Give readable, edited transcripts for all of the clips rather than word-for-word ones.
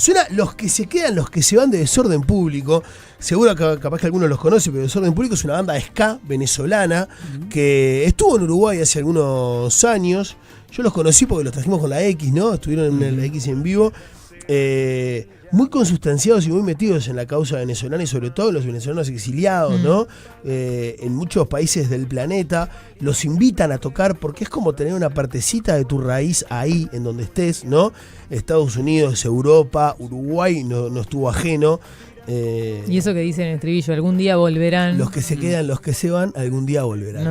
Suena Los que se quedan, los que se van de Desorden Público. Seguro que capaz que algunos los conoce, pero Desorden Público es una banda de ska venezolana que estuvo en Uruguay hace algunos años. Yo los conocí porque los trajimos con la X, ¿no? Estuvieron en la X en vivo. Muy consustanciados y muy metidos en la causa venezolana y sobre todo los venezolanos exiliados, ¿no? En muchos países del planeta los invitan a tocar porque es como tener una partecita de tu raíz ahí, en donde estés, ¿no? Estados Unidos, Europa, Uruguay no estuvo ajeno. Y eso que dice en el estribillo, algún día volverán. Los que se quedan, los que se van, algún día volverán.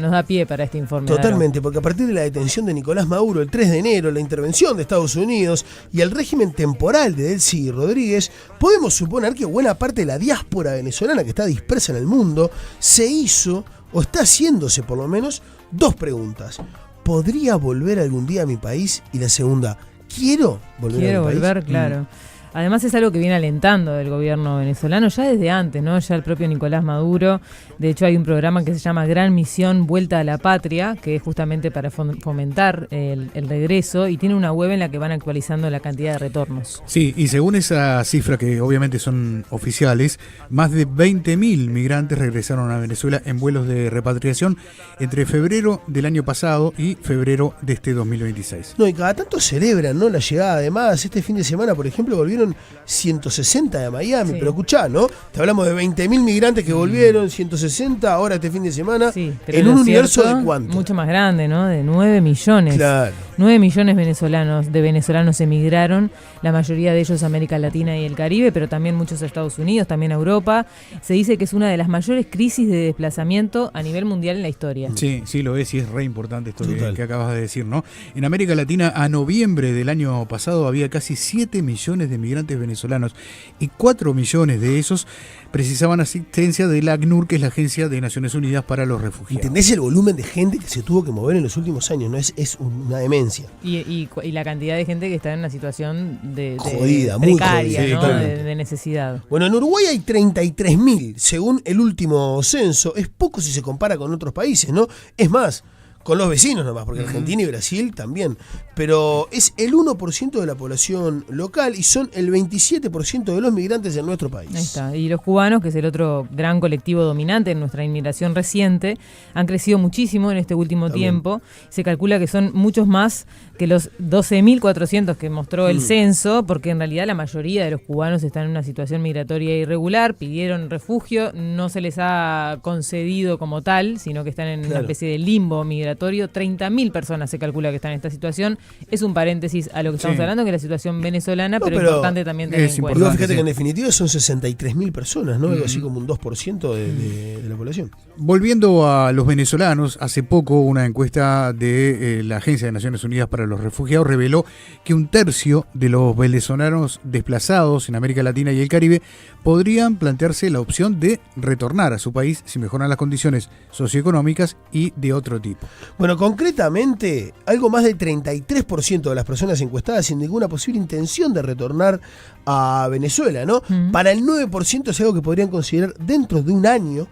Nos da pie para este informe. Totalmente, porque a partir de la detención de Nicolás Maduro el 3 de enero, la intervención de Estados Unidos y el régimen temporal de Delcy Rodríguez, podemos suponer que buena parte de la diáspora venezolana que está dispersa en el mundo se hizo, o está haciéndose por lo menos, dos preguntas. ¿Podría volver algún día a mi país? Y la segunda, ¿quiero volver a mi país? Quiero volver, claro. Además es algo que viene alentando del gobierno venezolano ya desde antes, ¿no? Ya el propio Nicolás Maduro, de hecho hay un programa que se llama Gran Misión Vuelta a la Patria, que es justamente para fomentar el regreso, y tiene una web en la que van actualizando la cantidad de retornos. Sí, y según esa cifra, que obviamente son oficiales, más de 20.000 migrantes regresaron a Venezuela en vuelos de repatriación entre febrero del año pasado y febrero de este 2026. No, y cada tanto celebran, ¿no?, la llegada. Además, este fin de semana, por ejemplo, volvieron 160 de Miami, sí. Pero escuchá, ¿no? Te hablamos de 20.000 migrantes que volvieron, 160 ahora este fin de semana, sí, en un universo de ¿cuánto? Mucho más grande, ¿no? De 9 millones. Claro. 9 millones de venezolanos emigraron, la mayoría de ellos a América Latina y el Caribe, pero también muchos a Estados Unidos, también a Europa. Se dice que es una de las mayores crisis de desplazamiento a nivel mundial en la historia. Sí, sí lo es, y es re importante esto que acabas de decir, ¿no? En América Latina, a noviembre del año pasado, había casi 7 millones de migrantes venezolanos y 4 millones de esos precisaban asistencia de la ACNUR, que es la Agencia de Naciones Unidas para los Refugiados. ¿Entendés el volumen de gente que se tuvo que mover en los últimos años? ¿No? Es una demencia. Y la cantidad de gente que está en una situación jodida, muy precaria, jodida, ¿no? Sí, de necesidad. Bueno, en Uruguay hay 33.000, según el último censo. Es poco si se compara con otros países, ¿no? Es más, con los vecinos nomás, porque Argentina y Brasil también. Pero es el 1% de la población local y son el 27% de los migrantes en nuestro país. Ahí está. Y los cubanos, que es el otro gran colectivo dominante en nuestra inmigración reciente, han crecido muchísimo en este último tiempo. Se calcula que son muchos más que los 12.400 que mostró el censo, porque en realidad la mayoría de los cubanos están en una situación migratoria irregular, pidieron refugio, no se les ha concedido como tal, sino que están en una especie de limbo migratorio. 30.000 personas se calcula que están en esta situación. Es un paréntesis a lo que estamos hablando, que es la situación venezolana, pero importante también tener en cuenta. Digo, fíjate que en definitiva son 63.000 personas, ¿no? Algo así como un 2% de la población. Volviendo a los venezolanos, hace poco una encuesta de la Agencia de Naciones Unidas para los Refugiados reveló que 1/3 de los venezolanos desplazados en América Latina y el Caribe podrían plantearse la opción de retornar a su país si mejoran las condiciones socioeconómicas y de otro tipo. Bueno, concretamente, algo más del 33% de las personas encuestadas sin ninguna posible intención de retornar a Venezuela, ¿no? Para el 9% es algo que podrían considerar dentro de un año.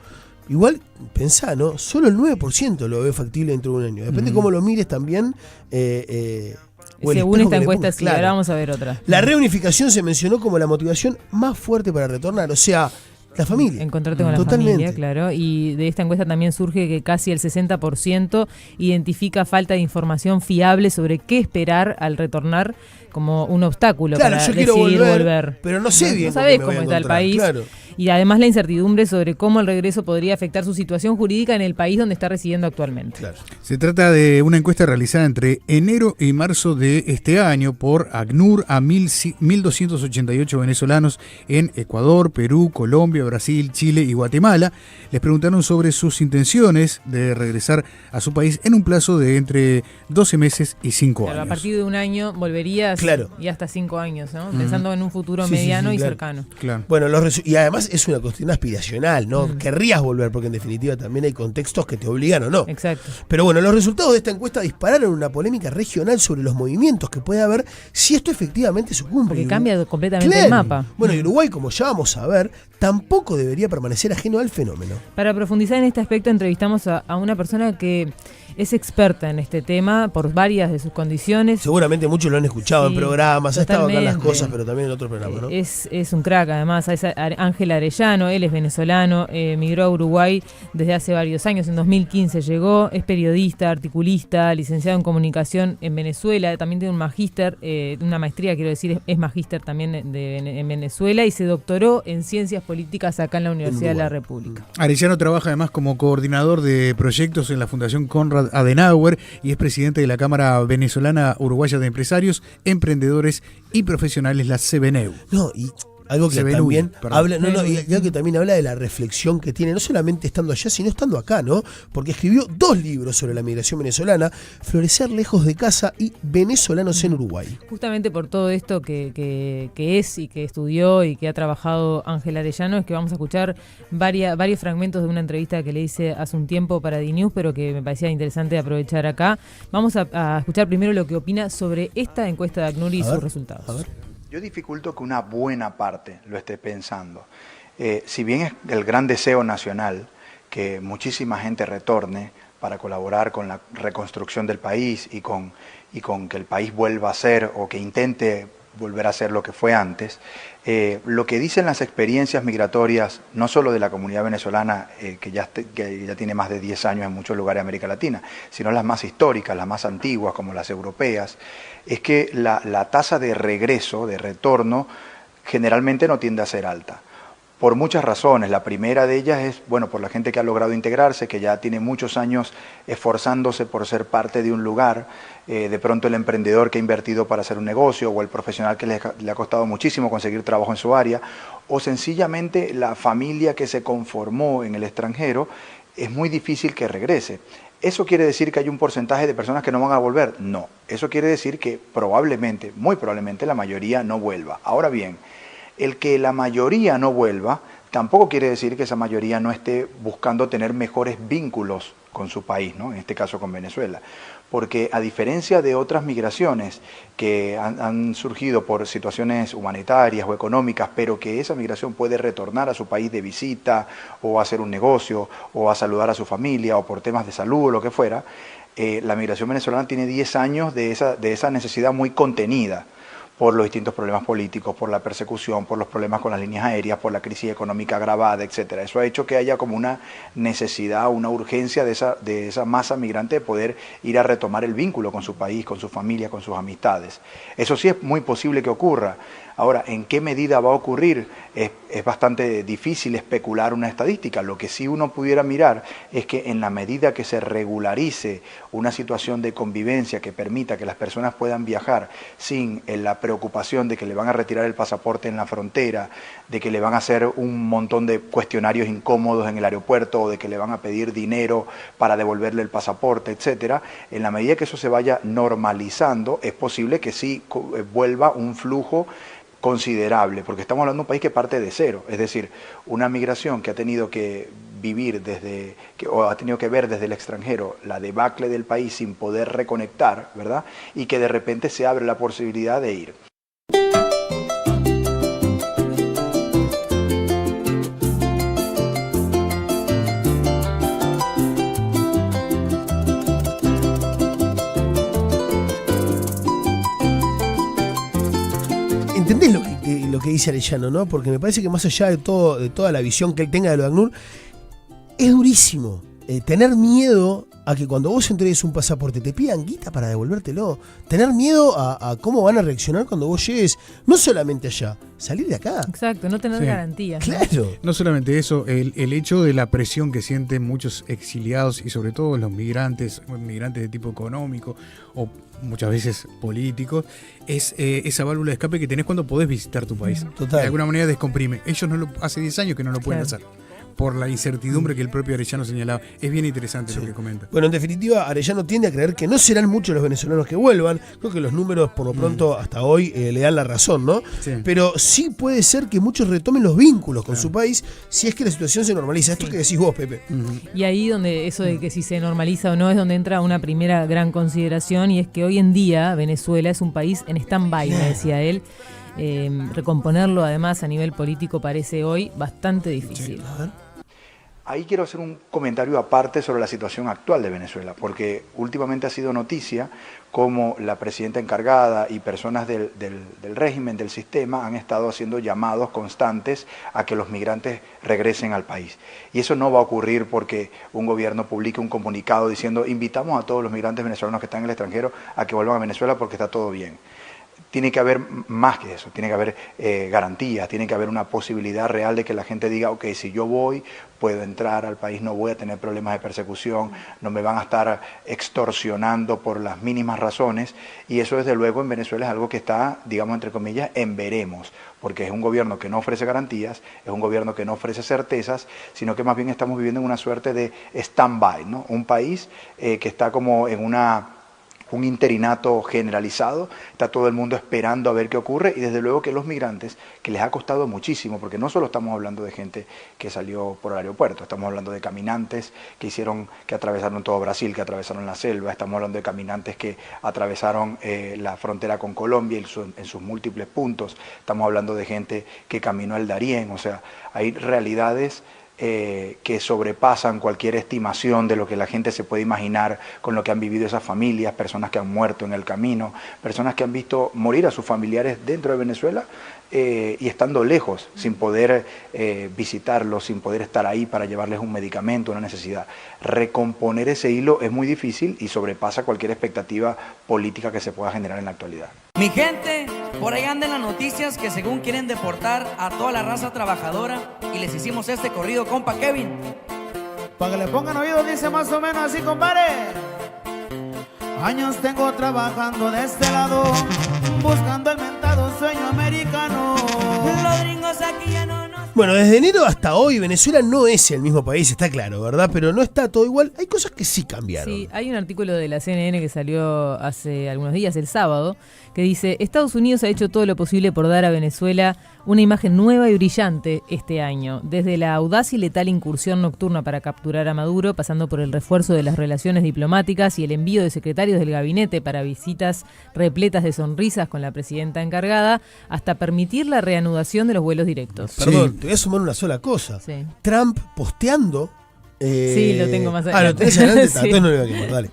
Igual, pensá, ¿no? Solo el 9% lo ve factible dentro de un año. Depende cómo lo mires también. Según esta encuesta, sí, ahora vamos a ver otra. La reunificación se mencionó como la motivación más fuerte para retornar, o sea, la familia. Encontrarte con la familia, claro. Y de esta encuesta también surge que casi el 60% identifica falta de información fiable sobre qué esperar al retornar como un obstáculo para decidir volver. Pero no sé bien. No sabés cómo está el país. Claro. Y además la incertidumbre sobre cómo el regreso podría afectar su situación jurídica en el país donde está residiendo actualmente. Claro. Se trata de una encuesta realizada entre enero y marzo de este año por ACNUR a 1.288 venezolanos en Ecuador, Perú, Colombia, Brasil, Chile y Guatemala. Les preguntaron sobre sus intenciones de regresar a su país en un plazo de entre 12 meses y 5 años. A partir de un año volverías y hasta 5 años, ¿no? Pensando en un futuro mediano y cercano. Claro. Bueno, y además además es una cuestión aspiracional, ¿no? Querrías volver, porque en definitiva también hay contextos que te obligan o no. Exacto. Pero bueno, los resultados de esta encuesta dispararon una polémica regional sobre los movimientos que puede haber si esto efectivamente se cumple. Porque cambia completamente el mapa. Bueno, y Uruguay, como ya vamos a ver, tampoco debería permanecer ajeno al fenómeno. Para profundizar en este aspecto entrevistamos a una persona que es experta en este tema por varias de sus condiciones. Seguramente muchos lo han escuchado en programas, ha estado acá en Las Cosas, pero también en otros programas, ¿no? Es un crack, además. Es Ángel Arellano, él es venezolano, migró a Uruguay desde hace varios años, en 2015 llegó, es periodista, articulista, licenciado en comunicación en Venezuela, también tiene un magíster, una maestría, quiero decir, es magíster también en Venezuela y se doctoró en ciencias políticas acá en la Universidad de la República. Arellano trabaja además como coordinador de proyectos en la Fundación Konrad Adenauer y es presidente de la Cámara Venezolana Uruguaya de Empresarios, Emprendedores y Profesionales, la CBNEU. No, y algo que también habla, y algo que también habla de la reflexión que tiene, no solamente estando allá, sino estando acá, ¿no? Porque escribió 2 libros sobre la migración venezolana, Florecer lejos de casa y Venezolanos en Uruguay. Justamente por todo esto que es y que estudió y que ha trabajado Ángel Arellano, es que vamos a escuchar varios fragmentos de una entrevista que le hice hace un tiempo para DNews, pero que me parecía interesante aprovechar acá. Vamos a escuchar primero lo que opina sobre esta encuesta de ACNUR y sus resultados. A ver. Yo dificulto que una buena parte lo esté pensando. Si bien es el gran deseo nacional que muchísima gente retorne para colaborar con la reconstrucción del país y con que el país vuelva a ser o que intente volver a ser lo que fue antes, lo que dicen las experiencias migratorias, no solo de la comunidad venezolana, que ya tiene más de 10 años en muchos lugares de América Latina, sino las más históricas, las más antiguas, como las europeas, es que la tasa de regreso, de retorno, generalmente no tiende a ser alta. Por muchas razones. La primera de ellas es, bueno, por la gente que ha logrado integrarse, que ya tiene muchos años esforzándose por ser parte de un lugar. De pronto el emprendedor que ha invertido para hacer un negocio, o el profesional que le ha costado muchísimo conseguir trabajo en su área, o sencillamente la familia que se conformó en el extranjero, es muy difícil que regrese. ¿Eso quiere decir que hay un porcentaje de personas que no van a volver? No. Eso quiere decir que probablemente, muy probablemente, la mayoría no vuelva. Ahora bien, el que la mayoría no vuelva tampoco quiere decir que esa mayoría no esté buscando tener mejores vínculos con su país, ¿no? En este caso con Venezuela. Porque a diferencia de otras migraciones que han surgido por situaciones humanitarias o económicas, pero que esa migración puede retornar a su país de visita o a hacer un negocio o a saludar a su familia o por temas de salud o lo que fuera, la migración venezolana tiene 10 años de esa necesidad muy contenida por los distintos problemas políticos, por la persecución, por los problemas con las líneas aéreas, por la crisis económica agravada, etcétera. Eso ha hecho que haya como una necesidad, una urgencia de esa masa migrante de poder ir a retomar el vínculo con su país, con su familia, con sus amistades. Eso sí es muy posible que ocurra. Ahora, ¿en qué medida va a ocurrir? Es bastante difícil especular una estadística. Lo que sí uno pudiera mirar es que en la medida que se regularice una situación de convivencia que permita que las personas puedan viajar sin la preocupación de que le van a retirar el pasaporte en la frontera, de que le van a hacer un montón de cuestionarios incómodos en el aeropuerto o de que le van a pedir dinero para devolverle el pasaporte, etcétera, en la medida que eso se vaya normalizando, es posible que sí vuelva un flujo considerable, porque estamos hablando de un país que parte de cero, es decir, una migración que ha tenido que vivir o ha tenido que ver desde el extranjero la debacle del país sin poder reconectar, ¿verdad? Y que de repente se abre la posibilidad de ir. ¿Entendés lo que dice Arellano, no? Porque me parece que más allá de toda la visión que él tenga de lo de ACNUR, es durísimo tener miedo a que cuando vos entregues un pasaporte te pidan guita para devolvértelo. Tener miedo a cómo van a reaccionar cuando vos llegues, no solamente allá, salir de acá. Exacto, no tener garantías. Claro. No solamente eso, el hecho de la presión que sienten muchos exiliados y sobre todo los migrantes de tipo económico o muchas veces políticos, es esa válvula de escape que tenés cuando podés visitar tu país. Total. De alguna manera descomprime. Ellos hace 10 años que no lo pueden hacer. por la incertidumbre que el propio Arellano señalaba. Es bien interesante lo que comenta. Bueno, en definitiva, Arellano tiende a creer que no serán muchos los venezolanos que vuelvan. Creo que los números, por lo pronto, hasta hoy le dan la razón, ¿no? Sí. Pero sí puede ser que muchos retomen los vínculos con su país si es que la situación se normaliza. Esto que decís vos, Pepe. Y ahí donde eso de que si se normaliza o no es donde entra una primera gran consideración, y es que hoy en día Venezuela es un país en stand-by, me decía él. Recomponerlo además a nivel político parece hoy bastante difícil. Ahí quiero hacer un comentario aparte sobre la situación actual de Venezuela, porque últimamente ha sido noticia cómo la presidenta encargada y personas del régimen, del sistema, han estado haciendo llamados constantes a que los migrantes regresen al país. Y eso no va a ocurrir porque un gobierno publique un comunicado diciendo invitamos a todos los migrantes venezolanos que están en el extranjero a que vuelvan a Venezuela porque está todo bien. Tiene que haber más que eso, tiene que haber garantías, tiene que haber una posibilidad real de que la gente diga, ok, si yo voy, puedo entrar al país, no voy a tener problemas de persecución, no me van a estar extorsionando por las mínimas razones, y eso desde luego en Venezuela es algo que está, digamos entre comillas, en veremos, porque es un gobierno que no ofrece garantías, es un gobierno que no ofrece certezas, sino que más bien estamos viviendo en una suerte de stand-by, ¿no? Un país que está como en un interinato generalizado, está todo el mundo esperando a ver qué ocurre, y desde luego que los migrantes, que les ha costado muchísimo, porque no solo estamos hablando de gente que salió por el aeropuerto, estamos hablando de caminantes que atravesaron todo Brasil, que atravesaron la selva, estamos hablando de caminantes que atravesaron la frontera con Colombia en sus múltiples puntos, estamos hablando de gente que caminó el Darién, o sea, hay realidades que sobrepasan cualquier estimación de lo que la gente se puede imaginar con lo que han vivido esas familias, personas que han muerto en el camino, personas que han visto morir a sus familiares dentro de Venezuela y estando lejos, sin poder visitarlos, sin poder estar ahí para llevarles un medicamento, una necesidad. Recomponer ese hilo es muy difícil y sobrepasa cualquier expectativa política que se pueda generar en la actualidad. Mi gente, por ahí andan las noticias que según quieren deportar a toda la raza trabajadora, y les hicimos este corrido, compa Kevin. Para que le pongan oído, dice más o menos así, compadre. Años tengo trabajando de este lado, buscando el mentado sueño americano. Los gringos aquí ya no nos... Bueno, desde enero hasta hoy Venezuela no es el mismo país, está claro, ¿verdad? Pero no está todo igual. Hay cosas que sí cambiaron. Sí, hay un artículo de la CNN que salió hace algunos días, el sábado, que dice: Estados Unidos ha hecho todo lo posible por dar a Venezuela una imagen nueva y brillante este año, desde la audaz y letal incursión nocturna para capturar a Maduro, pasando por el refuerzo de las relaciones diplomáticas y el envío de secretarios del gabinete para visitas repletas de sonrisas con la presidenta encargada, hasta permitir la reanudación de los vuelos directos. Perdón, te voy a sumar una sola cosa. Sí. Trump posteando. Sí, lo tengo más adelante. Lo tenés adelante, Sí. entonces no lo voy a quemar, dale.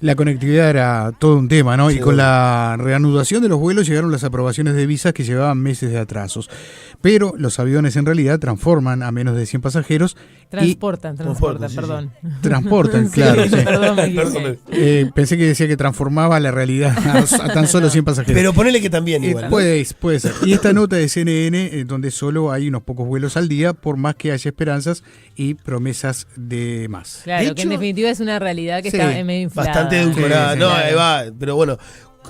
La conectividad era todo un tema, ¿no? Sí, Y con la reanudación de los vuelos llegaron las aprobaciones de visas que llevaban meses de atrasos. Pero los aviones en realidad transforman a menos de 100 pasajeros. Transportan, Transportan, sí, perdón. Transportan, claro. Sí. Perdón, me equivoqué. Perdón. Pensé que decía que transformaba la realidad a tan solo 100 pasajeros. Pero ponele que también igual. ¿no? Puede ser. Y esta nota de CNN, donde solo hay unos pocos vuelos al día, por más que haya esperanzas y promesas de más. Claro, De que en hecho, definitiva es una realidad que sí, está medio inflada. Bastante edulcorada. Sí, No, claro. ahí va. Pero bueno,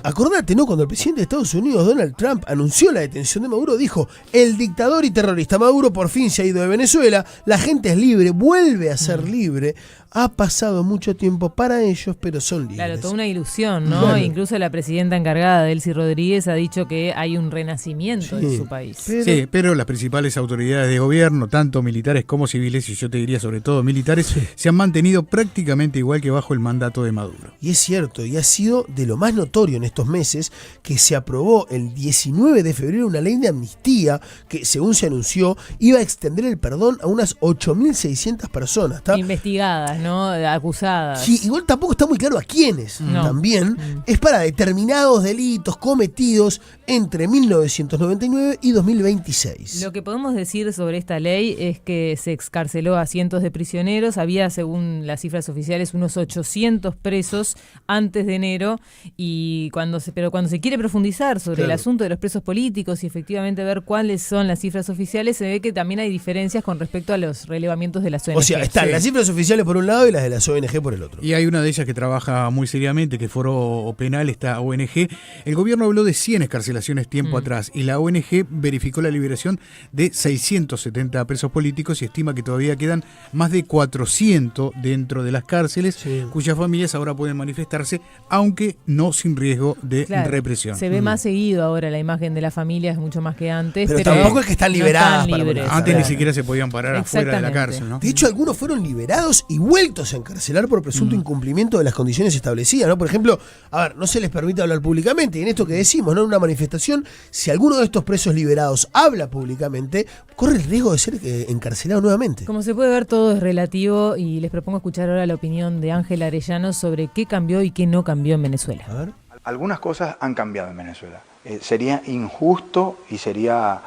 acordate, ¿no? Cuando el presidente de Estados Unidos, Donald Trump, anunció la detención de Maduro, dijo: el dictador y terrorista Maduro por fin se ha ido de Venezuela, la gente es libre, vuelve a ser libre. Ha pasado mucho tiempo para ellos, pero son libres. Claro, toda una ilusión, ¿no? Claro. Incluso la presidenta encargada, Delcy Rodríguez, ha dicho que hay un renacimiento Sí. en su país. Pero- Sí, pero las principales autoridades de gobierno, tanto militares como civiles, y yo te diría sobre todo militares, se han mantenido prácticamente igual que bajo el mandato de Maduro. Y es cierto, y ha sido de lo más notorio en estos meses que se aprobó el 19 de febrero una ley de amnistía que, según se anunció, iba a extender el perdón a unas 8.600 personas. ¿Está? Investigadas, ¿no? Acusadas. Sí, igual tampoco está muy claro a quiénes. No. También es para determinados delitos cometidos entre 1999 y 2026. Lo que podemos decir sobre esta ley es que se excarceló a cientos de prisioneros. Había, según las cifras oficiales, unos 800 presos antes de enero, y pero cuando se quiere profundizar sobre el asunto de los presos políticos y efectivamente ver cuáles son las cifras oficiales, se ve que también hay diferencias con respecto a los relevamientos de las ONG. O sea, están las cifras oficiales por un lado y las de las ONG por el otro. Y hay una de ellas que trabaja muy seriamente, que Foro Penal, esta ONG. El gobierno habló de 100 excarcelaciones tiempo atrás y la ONG verificó la liberación de 670 presos políticos y estima que todavía quedan más de 400 dentro de las cárceles, cuyas familias ahora pueden manifestarse, aunque no sin riesgo de represión. Se ve más seguido ahora la imagen de las familias, mucho más que antes. Pero tampoco es que están liberadas. Antes ni siquiera se podían parar afuera de la cárcel, ¿no? De hecho, algunos fueron liberados y vueltos a encarcelar por presunto incumplimiento de las condiciones establecidas, ¿no? Por ejemplo, a ver, no se les permite hablar públicamente, y en esto que decimos, ¿no? En una manifestación, si alguno de estos presos liberados habla públicamente, corre el riesgo de ser encarcelado nuevamente. Como se puede ver, todo es relativo y les propongo escuchar ahora la opinión de Ángel Arellano sobre qué cambió y qué no cambió en Venezuela. A ver. Algunas cosas han cambiado en Venezuela. Sería injusto y sería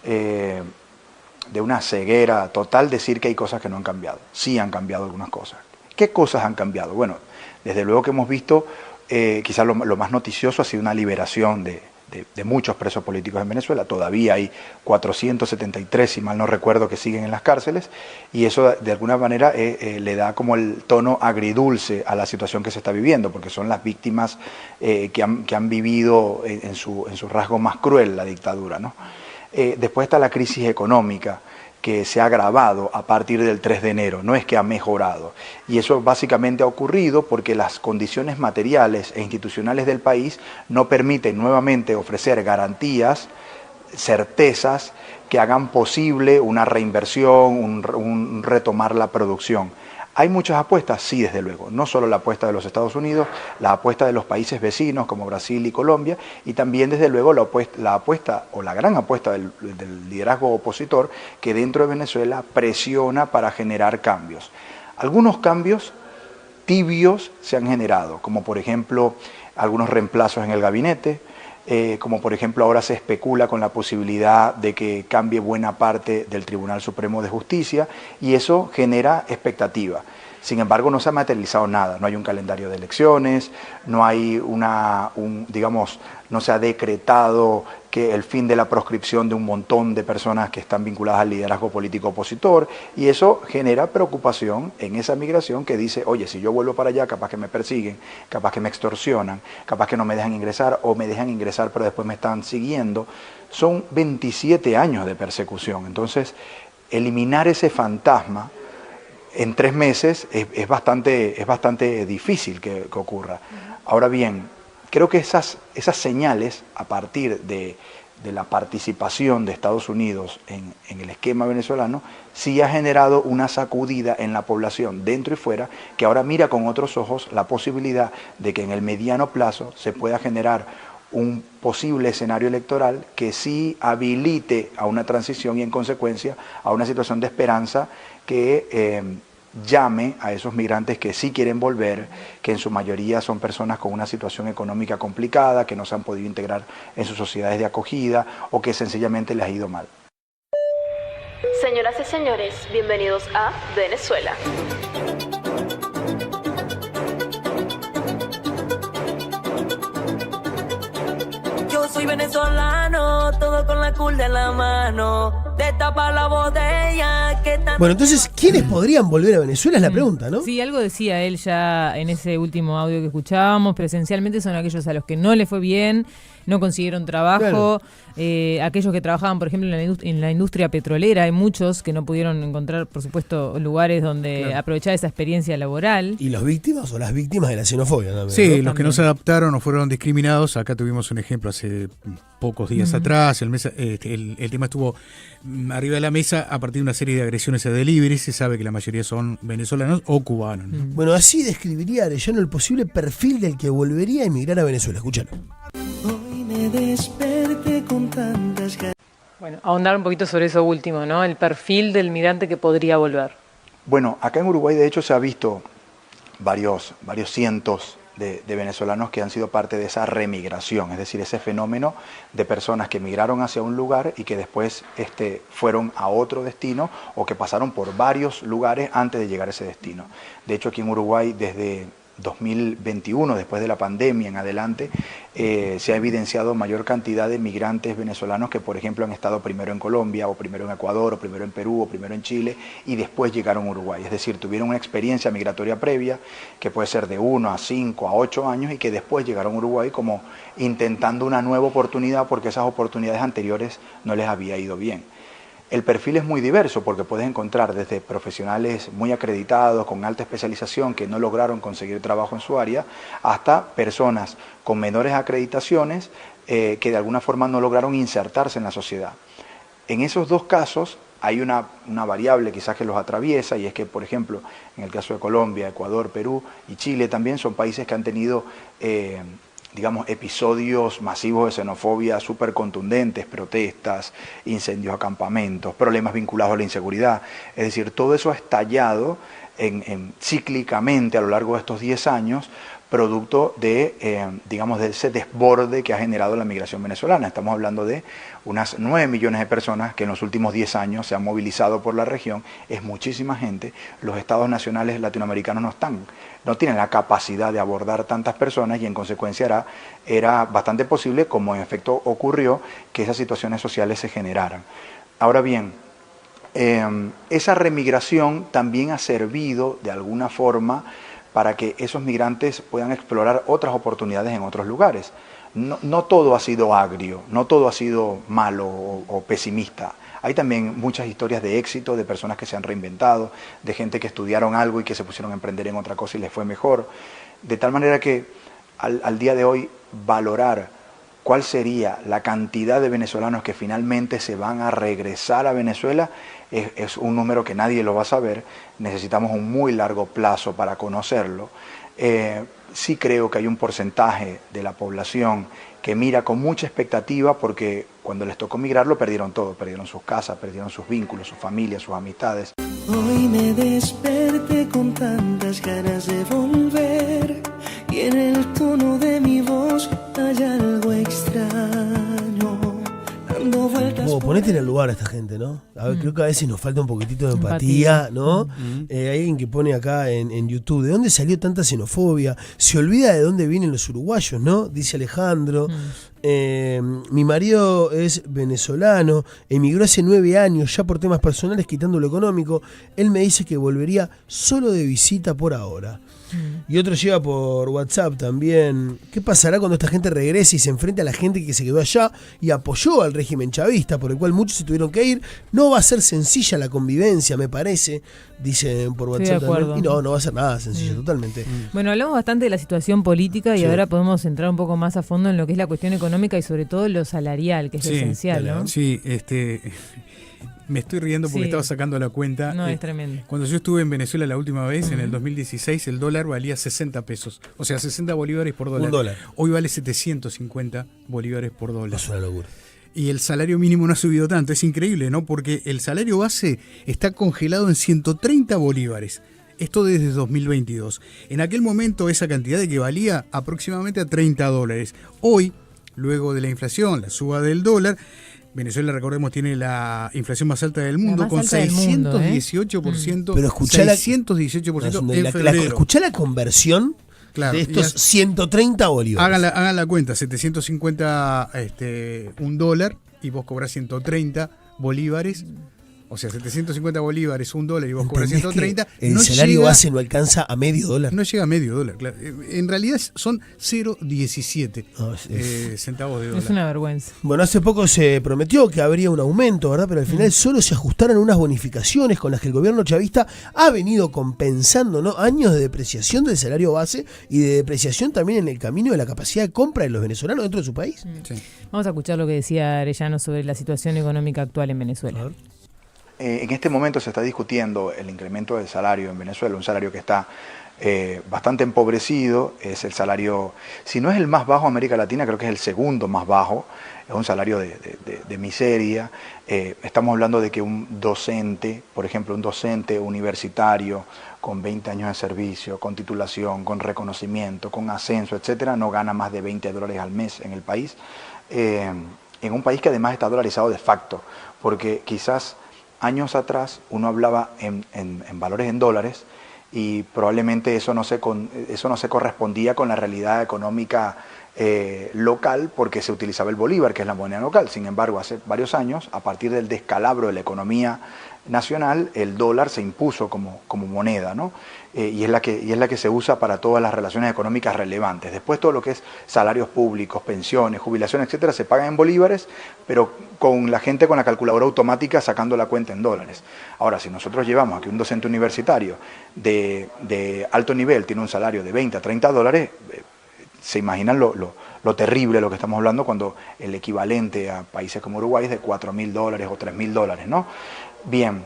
de una ceguera total decir que hay cosas que no han cambiado. Sí han cambiado algunas cosas. ¿Qué cosas han cambiado? Bueno, desde luego que hemos visto, quizás lo más noticioso ha sido una liberación de muchos presos políticos en Venezuela. Todavía hay 473, si mal no recuerdo, que siguen en las cárceles, y eso de alguna manera le da como el tono agridulce a la situación que se está viviendo, porque son las víctimas que han vivido en su rasgo más cruel la dictadura, ¿no? Después está la crisis económica, que se ha agravado a partir del 3 de enero, no es que ha mejorado. Y eso básicamente ha ocurrido porque las condiciones materiales e institucionales del país no permiten nuevamente ofrecer garantías, certezas que hagan posible una reinversión, un retomar la producción. ¿Hay muchas apuestas? Sí, desde luego. No solo la apuesta de los Estados Unidos, la apuesta de los países vecinos como Brasil y Colombia, y también desde luego la apuesta o la gran apuesta del liderazgo opositor que dentro de Venezuela presiona para generar cambios. Algunos cambios tibios se han generado, como por ejemplo algunos reemplazos en el gabinete, como por ejemplo ahora se especula con la posibilidad de que cambie buena parte del Tribunal Supremo de Justicia, y eso genera expectativa. Sin embargo, no se ha materializado nada, no hay un calendario de elecciones, no hay no se ha decretado que el fin de la proscripción de un montón de personas que están vinculadas al liderazgo político opositor, y eso genera preocupación en esa migración que dice, oye, si yo vuelvo para allá, capaz que me persiguen, capaz que me extorsionan, capaz que no me dejan ingresar, o me dejan ingresar pero después me están siguiendo. Son 27 años de persecución, entonces eliminar ese fantasma en 3 meses es bastante difícil que ocurra. Ahora bien, creo que esas señales, a partir de la participación de Estados Unidos en el esquema venezolano, sí ha generado una sacudida en la población, dentro y fuera, que ahora mira con otros ojos la posibilidad de que en el mediano plazo se pueda generar un posible escenario electoral que sí habilite a una transición y en consecuencia a una situación de esperanza que llame a esos migrantes que sí quieren volver, que en su mayoría son personas con una situación económica complicada, que no se han podido integrar en sus sociedades de acogida o que sencillamente les ha ido mal. Señoras y señores, bienvenidos a Venezuela. Yo soy venezolano, todo con la cool de la mano. Destapa la botella que tan... Bueno, entonces, ¿quiénes podrían volver a Venezuela? Es la pregunta, ¿no? Sí, algo decía él ya en ese último audio que escuchábamos. Presencialmente son aquellos a los que no les fue bien, no consiguieron trabajo, aquellos que trabajaban, por ejemplo, en la industria petrolera. Hay muchos que no pudieron encontrar, por supuesto, lugares donde aprovechar esa experiencia laboral. ¿Y los víctimas o las víctimas de la xenofobia también? Sí, ¿no? los También. que no se adaptaron o fueron discriminados. Acá tuvimos un ejemplo hace pocos días atrás. El tema estuvo arriba de la mesa a partir de una serie de agresiones a deliveries. Se sabe que la mayoría son venezolanos o cubanos, ¿no? Bueno, así describiría Arellano el posible perfil del que volvería a emigrar a Venezuela. Escúchalo. Hoy me desperté con tantas ganas. Bueno, ahondar un poquito sobre eso último, ¿no? El perfil del migrante que podría volver. Bueno, acá en Uruguay de hecho se ha visto varios cientos de venezolanos que han sido parte de esa remigración, es decir, ese fenómeno de personas que emigraron hacia un lugar y que después fueron a otro destino o que pasaron por varios lugares antes de llegar a ese destino. De hecho, aquí en Uruguay desde 2021, después de la pandemia en adelante, se ha evidenciado mayor cantidad de migrantes venezolanos que, por ejemplo, han estado primero en Colombia, o primero en Ecuador, o primero en Perú, o primero en Chile, y después llegaron a Uruguay. Es decir, tuvieron una experiencia migratoria previa, que puede ser de 1 a 5 a 8 años, y que después llegaron a Uruguay como intentando una nueva oportunidad, porque esas oportunidades anteriores no les había ido bien. El perfil es muy diverso porque puedes encontrar desde profesionales muy acreditados, con alta especialización, que no lograron conseguir trabajo en su área, hasta personas con menores acreditaciones que de alguna forma no lograron insertarse en la sociedad. En esos dos casos hay una variable quizás que los atraviesa, y es que, por ejemplo, en el caso de Colombia, Ecuador, Perú y Chile también son países que han tenido digamos, episodios masivos de xenofobia súper contundentes, protestas, incendios a campamentos, problemas vinculados a la inseguridad. Es decir, todo eso ha estallado cíclicamente a lo largo de estos 10 años, producto de, digamos, de ese desborde que ha generado la migración venezolana. Estamos hablando de unas 9 millones de personas que en los últimos 10 años se han movilizado por la región. Es muchísima gente. Los estados nacionales latinoamericanos no tienen la capacidad de abordar tantas personas, y en consecuencia era bastante posible, como en efecto ocurrió, que esas situaciones sociales se generaran. Ahora bien, esa remigración también ha servido de alguna forma para que esos migrantes puedan explorar otras oportunidades en otros lugares. No todo ha sido agrio, no todo ha sido malo o pesimista. Hay también muchas historias de éxito, de personas que se han reinventado, de gente que estudiaron algo y que se pusieron a emprender en otra cosa y les fue mejor. De tal manera que al día de hoy valorar cuál sería la cantidad de venezolanos que finalmente se van a regresar a Venezuela es un número que nadie lo va a saber. Necesitamos un muy largo plazo para conocerlo. Sí creo que hay un porcentaje de la población que mira con mucha expectativa, porque cuando les tocó migrar lo perdieron todo, perdieron sus casas, perdieron sus vínculos, sus familias, sus amistades. Hoy me desperté con tantas ganas de volver, y en el tono de mi voz hay algo extraño. Ponete en el lugar a esta gente, ¿no? A ver, creo que a veces nos falta un poquitito de empatía, ¿no? Hay alguien que pone acá en YouTube, ¿de dónde salió tanta xenofobia? Se olvida de dónde vienen los uruguayos, ¿no? Dice Alejandro. Mi marido es venezolano, emigró hace 9 años, ya por temas personales, quitando lo económico. Él me dice que volvería solo de visita por ahora. Y otro llega por WhatsApp también. ¿Qué pasará cuando esta gente regrese y se enfrente a la gente que se quedó allá y apoyó al régimen chavista, por el cual muchos se tuvieron que ir? No va a ser sencilla la convivencia, me parece, dicen por WhatsApp también. Y no va a ser nada sencilla, totalmente. Bueno, hablamos bastante de la situación política y ahora podemos entrar un poco más a fondo en lo que es la cuestión económica y sobre todo lo salarial, que es esencial, ¿no? Sí, me estoy riendo porque estaba sacando la cuenta. No, es tremendo. Cuando yo estuve en Venezuela la última vez, en el 2016, el dólar valía 60 pesos. O sea, 60 bolívares por dólar. $1. Hoy vale 750 bolívares por dólar. Es una locura. Y el salario mínimo no ha subido tanto. Es increíble, ¿no? Porque el salario base está congelado en 130 bolívares. Esto desde 2022. En aquel momento esa cantidad equivalía aproximadamente a $30. Hoy, luego de la inflación, la suba del dólar, Venezuela, recordemos, tiene la inflación más alta del mundo, con 618%. Pero escuchá 618% en febrero. Escuchá la conversión, claro, de estos 130 bolívares. Hagan la cuenta, 750 un dólar, y vos cobrás 130 bolívares. O sea, 750 bolívares, $1, y vos cobras 130. El salario base no alcanza a medio dólar. No llega a medio dólar, claro. En realidad son 0,17 centavos de dólar. Es una vergüenza. Bueno, hace poco se prometió que habría un aumento, ¿verdad? Pero al final solo se ajustaron unas bonificaciones con las que el gobierno chavista ha venido compensando, ¿no? Años de depreciación del salario base y de depreciación también en el camino de la capacidad de compra de los venezolanos dentro de su país. Sí. Vamos a escuchar lo que decía Arellano sobre la situación económica actual en Venezuela. En este momento se está discutiendo el incremento del salario en Venezuela, un salario que está bastante empobrecido. Es el salario, si no es el más bajo de América Latina, creo que es el segundo más bajo. Es un salario de miseria. Estamos hablando de que un docente, por ejemplo, un docente universitario con 20 años de servicio, con titulación, con reconocimiento, con ascenso, etcétera, no gana más de $20 al mes en el país. En un país que además está dolarizado de facto, porque quizás años atrás uno hablaba en valores en dólares y probablemente eso no se correspondía con la realidad económica local, porque se utilizaba el bolívar, que es la moneda local. Sin embargo, hace varios años, a partir del descalabro de la economía nacional, el dólar se impuso como moneda, ¿no? Y es la que se usa para todas las relaciones económicas relevantes. Después todo lo que es salarios públicos, pensiones, jubilaciones, etcétera, se pagan en bolívares, pero con la gente con la calculadora automática sacando la cuenta en dólares. Ahora, si nosotros llevamos a que un docente universitario de alto nivel tiene un salario de 20 a 30 dólares, se imaginan lo terrible de lo que estamos hablando, cuando el equivalente a países como Uruguay es de $4.000 o $3.000, ¿no? Bien,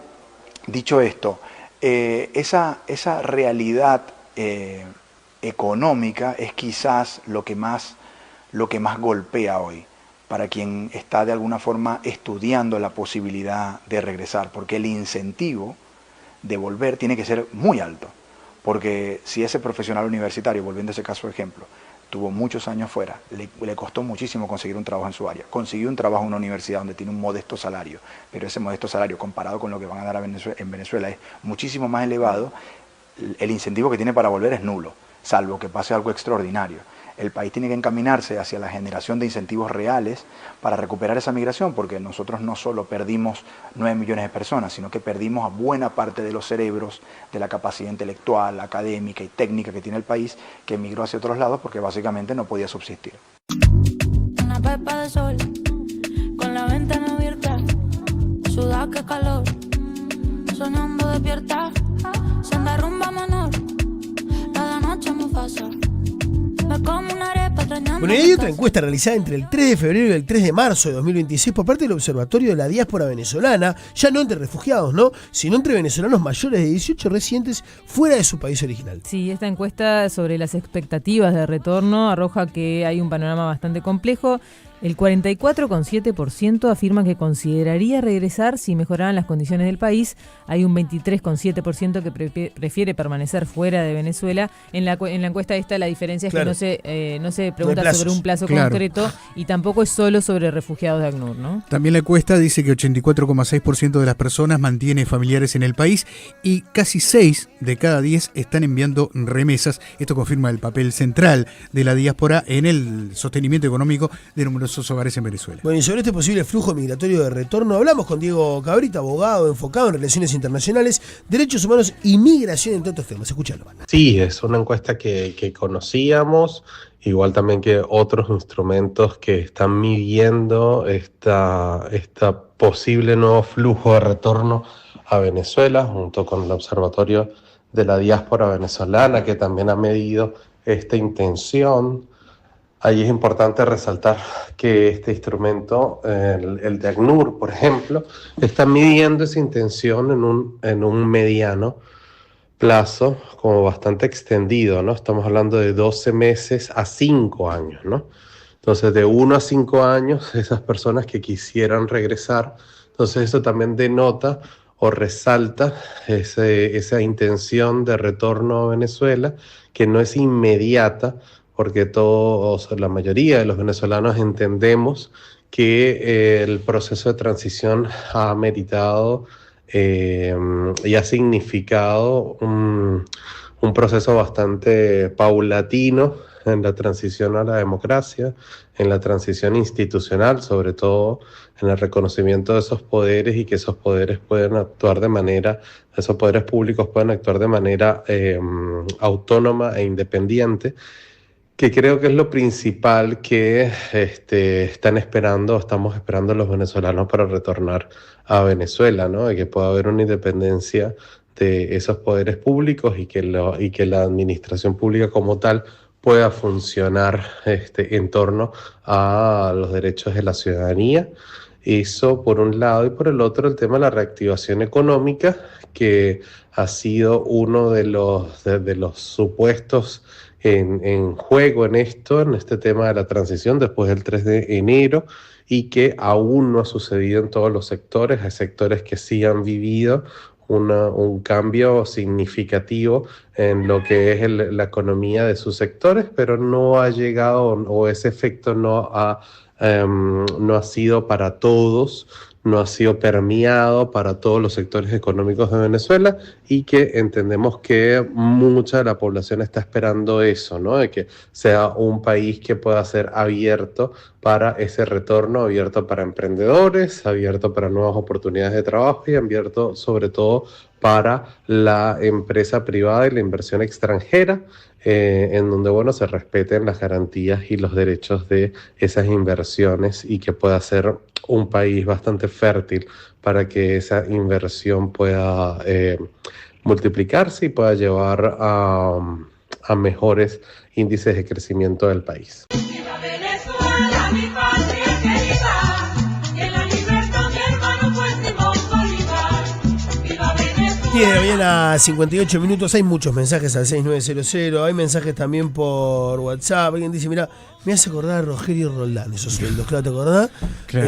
dicho esto, esa realidad económica es quizás lo que más golpea hoy para quien está de alguna forma estudiando la posibilidad de regresar, porque el incentivo de volver tiene que ser muy alto, porque si ese profesional universitario, volviendo a ese caso de ejemplo, tuvo muchos años fuera, le costó muchísimo conseguir un trabajo en su área, consiguió un trabajo en una universidad donde tiene un modesto salario, pero ese modesto salario comparado con lo que van a dar en Venezuela es muchísimo más elevado, el incentivo que tiene para volver es nulo, salvo que pase algo extraordinario. El país tiene que encaminarse hacia la generación de incentivos reales para recuperar esa migración, porque nosotros no solo perdimos 9 millones de personas, sino que perdimos a buena parte de los cerebros, de la capacidad intelectual, académica y técnica que tiene el país, que emigró hacia otros lados porque básicamente no podía subsistir. Una pepa de sol, con la ventana abierta, suda que calor, sonando despierta, senda rumba menor, cada noche me pasa. Bueno, y hay otra encuesta realizada entre el 3 de febrero y el 3 de marzo de 2026 por parte del Observatorio de la Diáspora Venezolana, ya no entre refugiados, ¿no?, sino entre venezolanos mayores de 18 residentes fuera de su país original. Sí, esta encuesta sobre las expectativas de retorno arroja que hay un panorama bastante complejo. El 44,7% afirma que consideraría regresar si mejoraran las condiciones del país. Hay un 23,7% que prefiere permanecer fuera de Venezuela. En la encuesta esta la diferencia es que no se pregunta sobre un plazo concreto y tampoco es solo sobre refugiados de ACNUR, ¿no? También la encuesta dice que 84,6% de las personas mantiene familiares en el país y casi 6 de cada 10 están enviando remesas. Esto confirma el papel central de la diáspora en el sostenimiento económico de numerosos hogares en Venezuela. Bueno, y sobre este posible flujo migratorio de retorno hablamos con Diego Cabrita, abogado enfocado en relaciones internacionales, derechos humanos y migración, entre otros temas. Escuchalo. Sí, es una encuesta que conocíamos, igual también que otros instrumentos que están midiendo esta posible nuevo flujo de retorno a Venezuela, junto con el Observatorio de la Diáspora Venezolana, que también ha medido esta intención. Ahí es importante resaltar que este instrumento, el de ACNUR, por ejemplo, está midiendo esa intención en un mediano plazo, como bastante extendido, ¿no? Estamos hablando de 12 meses a 5 años, ¿no? Entonces, de 1 a 5 años, esas personas que quisieran regresar, entonces eso también denota o resalta esa intención de retorno a Venezuela, que no es inmediata, porque la mayoría de los venezolanos entendemos que el proceso de transición ha ameritado y ha significado un proceso bastante paulatino en la transición a la democracia, en la transición institucional, sobre todo en el reconocimiento de esos poderes y que esos poderes pueden actuar esos poderes públicos pueden actuar de manera autónoma e independiente, que creo que es lo principal que estamos esperando los venezolanos para retornar a Venezuela, ¿no? Y que pueda haber una independencia de esos poderes públicos y que la administración pública como tal pueda funcionar en torno a los derechos de la ciudadanía. Eso por un lado, y por el otro el tema de la reactivación económica, que ha sido uno de los supuestos en juego en este tema de la transición después del 3 de enero, y que aún no ha sucedido en todos los sectores. Hay sectores que sí han vivido un cambio significativo en lo que es la economía de sus sectores, pero no ha llegado, o ese efecto no ha sido para todos, no ha sido permeado para todos los sectores económicos de Venezuela y que entendemos que mucha de la población está esperando eso, ¿no? De que sea un país que pueda ser abierto para ese retorno, abierto para emprendedores, abierto para nuevas oportunidades de trabajo y abierto sobre todo para la empresa privada y la inversión extranjera, en donde, bueno, se respeten las garantías y los derechos de esas inversiones y que pueda ser un país bastante fértil para que esa inversión pueda multiplicarse y pueda llevar a mejores índices de crecimiento del país. ¡Viva Venezuela, mi patria querida! ¡Y en la libertad mi hermano fue Simón Bolívar! ¡Viva Venezuela! Tiene mañana 58 minutos, hay muchos mensajes al 6900, hay mensajes también por WhatsApp. Alguien dice, mira, me hace acordar a Rogelio Roldán, esos sueldos, claro, ¿te acordás? Claro.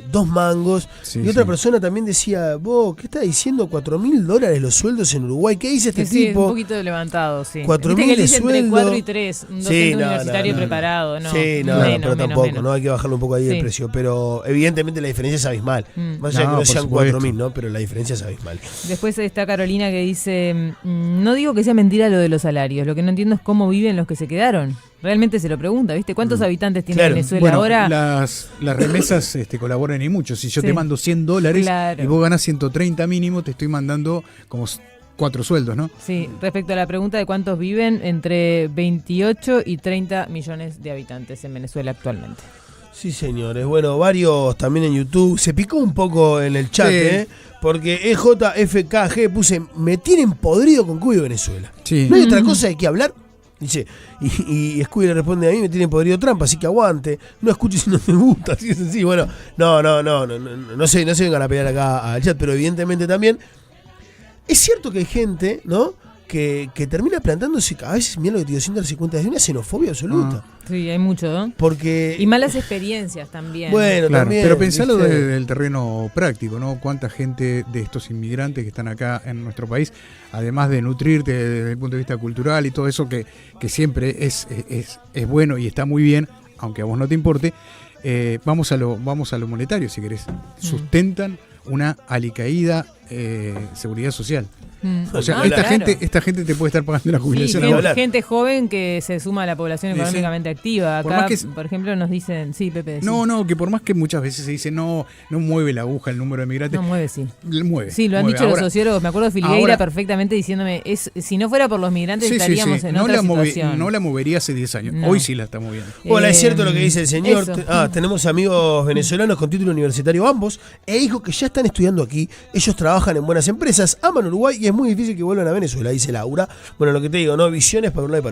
2 mangos. Sí, y otra sí. persona también decía, vos, ¿qué estás diciendo? $4.000 los sueldos en Uruguay. ¿Qué dice este Sí, tipo? un poquito levantado, sí. 4.000 Viste que de le dice entre sueldo. 4 y 3, un docente universitario preparado, ¿no? Sí, no, menos, pero tampoco, ¿no? Hay que bajarle un poco ahí el Sí. precio. Pero evidentemente la diferencia es abismal. Más allá de que no por sean supuesto. 4.000, ¿no? Pero la diferencia es abismal. Después está Carolina que dice, no digo que sea mentira lo de los salarios, lo que no entiendo es cómo viven los que se quedaron. Realmente se lo pregunta, ¿viste? ¿Cuántos habitantes tiene Claro. Venezuela Bueno, ahora? las remesas colaboran y mucho. Si yo Sí. te mando $100 Claro. y vos ganás 130 mínimo, te estoy mandando como 4 sueldos, ¿no? Sí, respecto a la pregunta de cuántos viven, entre 28 y 30 millones de habitantes en Venezuela actualmente. Sí, señores. Bueno, varios también en YouTube. Se picó un poco en el chat, Sí. Porque EJFKG puse, me tienen podrido con Cuba y Venezuela. Sí. No hay otra cosa de qué hablar. Dice, y Scooby le responde a mí, me tienen podrido trampa, así que aguante. No escuches si no me gusta, así es sencillo. Bueno, no se vengan a pelear acá al chat, pero evidentemente también es cierto que hay gente, ¿no? Que termina plantándose, a veces, mira lo que te digo, sin darse cuenta, es una xenofobia absoluta. Sí, hay mucho, ¿no? Porque... Y malas experiencias también. Bueno, Claro, también, pero pensalo ¿viste? desde el terreno práctico, ¿no? Cuánta gente de estos inmigrantes que están acá en nuestro país, además de nutrirte desde el punto de vista cultural y todo eso que siempre es bueno y está muy bien, aunque a vos no te importe, vamos a lo monetario, si querés. Sustentan una alicaída seguridad social. O sea, esta gente te puede estar pagando la jubilación. Sí, ahora. gente joven que se suma a la población Sí, económicamente activa. Por Acá, más que por ejemplo, nos dicen, sí, Pepe, decís. No, que por más que muchas veces se dice no mueve la aguja el número de migrantes. No mueve, sí. Mueve. Sí, lo han mueve. dicho Ahora- los sociólogos. Me acuerdo de Filgueira ahora- perfectamente diciéndome, si no fuera por los migrantes Sí, estaríamos en no otra la situación. no la movería hace 10 años. No. Hoy sí la está moviendo. Hola, es cierto lo que dice el señor. eso. Tenemos amigos venezolanos con título universitario ambos e hijos que ya están estudiando aquí. Ellos trabajan en buenas empresas, aman Uruguay y es muy difícil que vuelvan a Venezuela, dice Laura. Bueno, lo que te digo, ¿no? Visiones para un lado y para el otro.